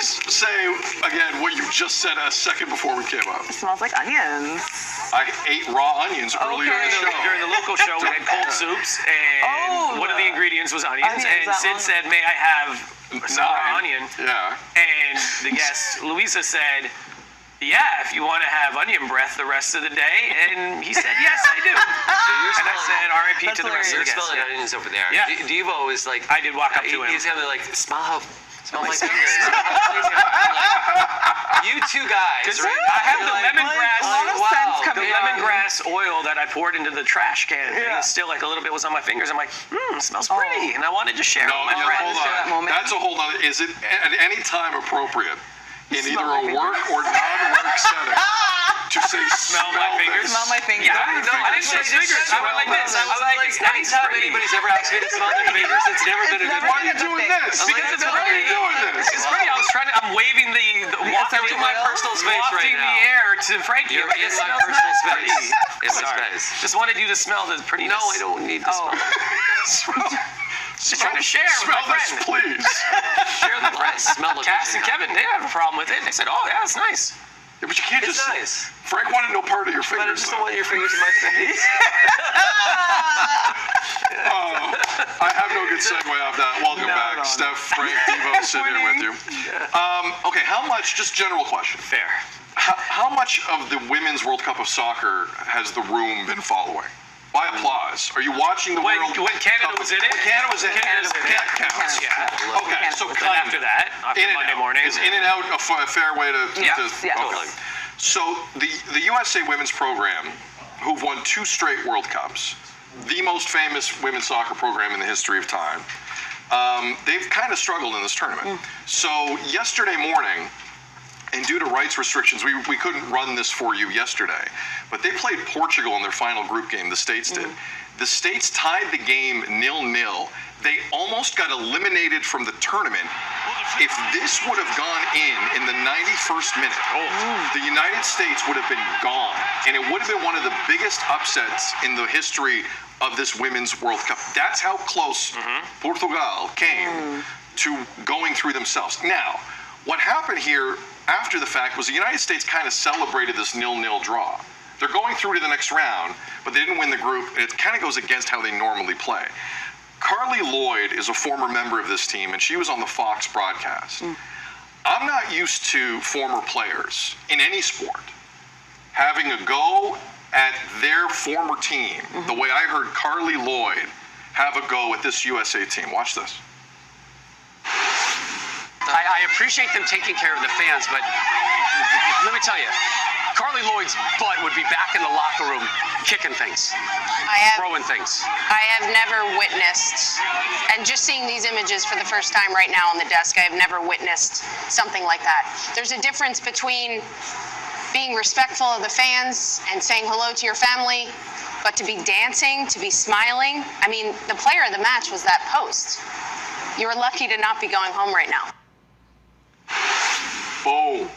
Please say again what you just said a second before we came up. It smells like onions. I ate raw onions earlier in the show. During the local show, we had cold soups, and one of the ingredients was onions. And Sid said, "May I have some raw onion?" Yeah. And the guest, Louisa, said, "Yeah, if you want to have onion breath the rest of the day." And he said, "Yes, I do." And I said, "R.I.P. to the rest of the guests." You're smelling onions over there. Yeah. Devo is like... I did walk up to him. He's gonna be like, smell my fingers. You two guys, right? I have the lemongrass. A lot of scents The coming out. lemongrass oil that I poured into the trash can thing is still like a little bit was on my fingers. I'm like, it smells pretty. And I wanted to share it with my friends. Hold on. That's a hold on. Is it at any time appropriate in either a work or non-work setting to say Smell my fingers? Smell my fingers. Yeah, no, I didn't say fingers. I went like this. I was like, anytime anybody's ever asked me to smell their fingers, it's never been a good Why are you doing this? Because it's Why are you doing this? It's pretty. I'm waving walking my personal space right wafting now. the air to Frankie. You're Like, in it my smells personal nice. space. In my Sorry. space. Just wanted you to smell the prettiness. No, I don't need to smell. Just trying to share with Smell my this, friend. please. Share the friend. Smell it. Cass and Kevin, they didn't have a problem with it. They said, "Oh, yeah, it's nice." Yeah, but you can't It's just. nice. Frank wanted no part of your But I fingers. just don't want your fingers in my face. I have no good segue off that. Welcome back. Steph, Frank, Devo, sitting here with you. Okay, how much, just general question. Fair. How much of the Women's World Cup of Soccer has the room been following? By applause. Are you watching the When Canada Cup was in it? Canada was in it. Canada was in it. That counts. Yeah. Okay, so Then after that, after in and Monday out. morning. Is in and out a fair way to... Yeah. Okay. Totally. So the USA women's program, who've won 2 straight World Cups, the most famous women's soccer program in the history of time, they've kind of struggled in this tournament. So yesterday morning, and due to rights restrictions, we couldn't run this for you yesterday, but they played Portugal in their final group game, the States did. The States tied the game 0-0. They almost got eliminated from the tournament. If this would have gone in the 91st minute, the United States would have been gone. And it would have been one of the biggest upsets in the history of this Women's World Cup. That's how close Portugal came to going through themselves. Now, what happened here after the fact was the United States kind of celebrated this 0-0 draw. They're going through to the next round, but they didn't win the group, and it kind of goes against how they normally play. Carly Lloyd is a former member of this team, and she was on the Fox broadcast. I'm not used to former players in any sport having a go at their former team the way I heard Carly Lloyd have a go at this USA team. Watch this. I appreciate them taking care of the fans, but let me tell you, Carly Lloyd's butt would be back in the locker room kicking things, throwing things. I have never witnessed, and just seeing these images for the first time right now on the desk, I have never witnessed something like that. There's a difference between being respectful of the fans and saying hello to your family, but to be dancing, to be smiling. I mean, the player of the match was that post. You were lucky to not be going home right now. Boom.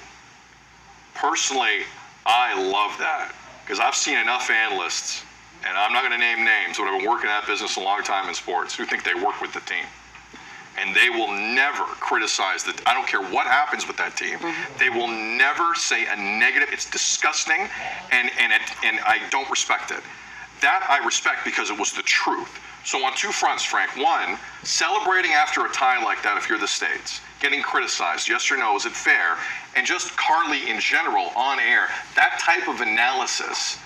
Personally, I love that because I've seen enough analysts, and I'm not going to name names, but I've been working that business a long time in sports, who think they work with the team. And they will never criticize the, I don't care what happens with that team. They will never say a negative. It's disgusting, and I don't respect it. That I respect because it was the truth. So on 2 fronts, Frank. One, celebrating after a tie like that if you're the States. Getting criticized, yes or no, is it fair? And just Carly in general, on air, that type of analysis,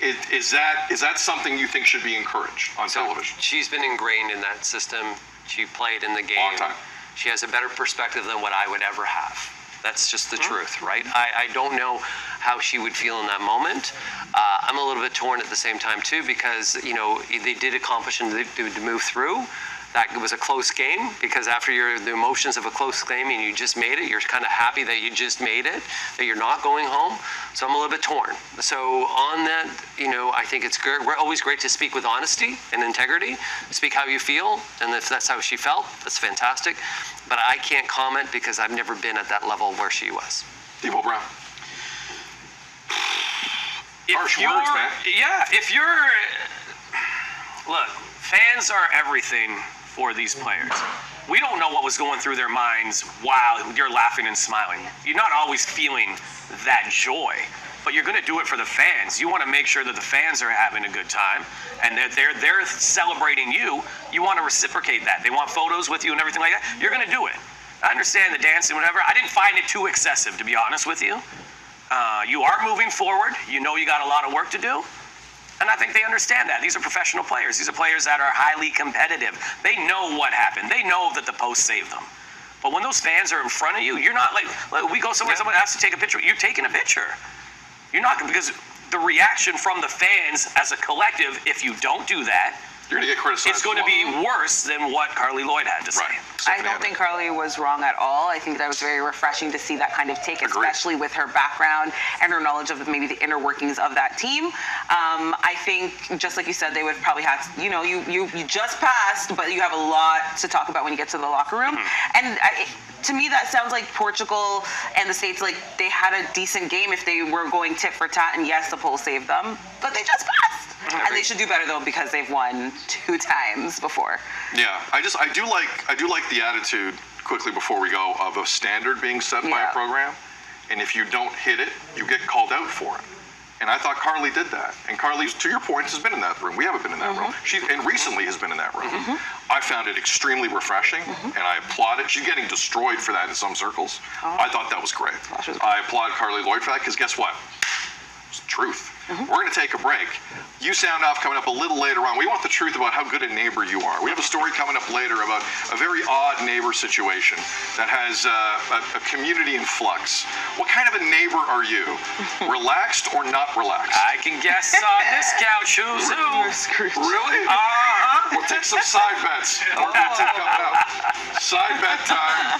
is that something you think should be encouraged on television? She's been ingrained in that system. She played in the game. Long time. She has a better perspective than what I would ever have. That's just the truth, right? I don't know how she would feel in that moment. I'm a little bit torn at the same time too, because they did accomplish and they did move through. That was a close game, because after the emotions of a close game and you just made it, you're kind of happy that you just made it, that you're not going home. So I'm a little bit torn. So on that, I think it's good. We're always great to speak with honesty and integrity, speak how you feel, and if that's how she felt, that's fantastic. But I can't comment because I've never been at that level where she was. Devo Brown. Harsh If words, man. Look, fans are everything for these players. we don't know what was going through their minds while you're laughing and smiling. You're not always feeling that joy, but you're going to do it for the fans. You want to make sure that the fans are having a good time and that they're celebrating you. You want to reciprocate that. They want photos with you and everything like that. You're going to do it. I understand the dancing, whatever. I didn't find it too excessive, to be honest with you. You are moving forward. You know you got a lot of work to do. And I think they understand that. These are professional players. These are players that are highly competitive. They know what happened. They know that the post saved them. But when those fans are in front of you, you're not like, look, we go somewhere, someone has to take a picture. You're taking a picture. You're not, because the reaction from the fans as a collective, if you don't do that, you're going to get criticized. It's going to be worse than what Carly Lloyd had to say. Right. I don't think Carly was wrong at all. I think that was very refreshing to see that kind of take, especially with her background and her knowledge of maybe the inner workings of that team. I think, just like you said, they would probably have, you know, you just passed, but you have a lot to talk about when you get to the locker room. And to me, that sounds like Portugal and the States, like they had a decent game if they were going tit for tat, and yes, the poll saved them, but they just passed. And they should do better though, because they've won 2 times before. Yeah, I do like the attitude, quickly before we go, of a standard being set by a program, and if you don't hit it, you get called out for it. And I thought Carly did that. And Carly, to your point, has been in that room. We haven't been in that room. She recently has been in that room. I found it extremely refreshing, and I applaud it. She's getting destroyed for that in some circles. I thought that was great. I applaud Carly Lloyd for that, because guess what? It's the truth. We're going to take a break. You sound off coming up a little later on. We want the truth about how good a neighbor you are. We have a story coming up later about a very odd neighbor situation that has a community in flux. What kind of a neighbor are you? Relaxed or not relaxed? I can guess on this couch who's who. Really? We'll take some side bets. Side bet time.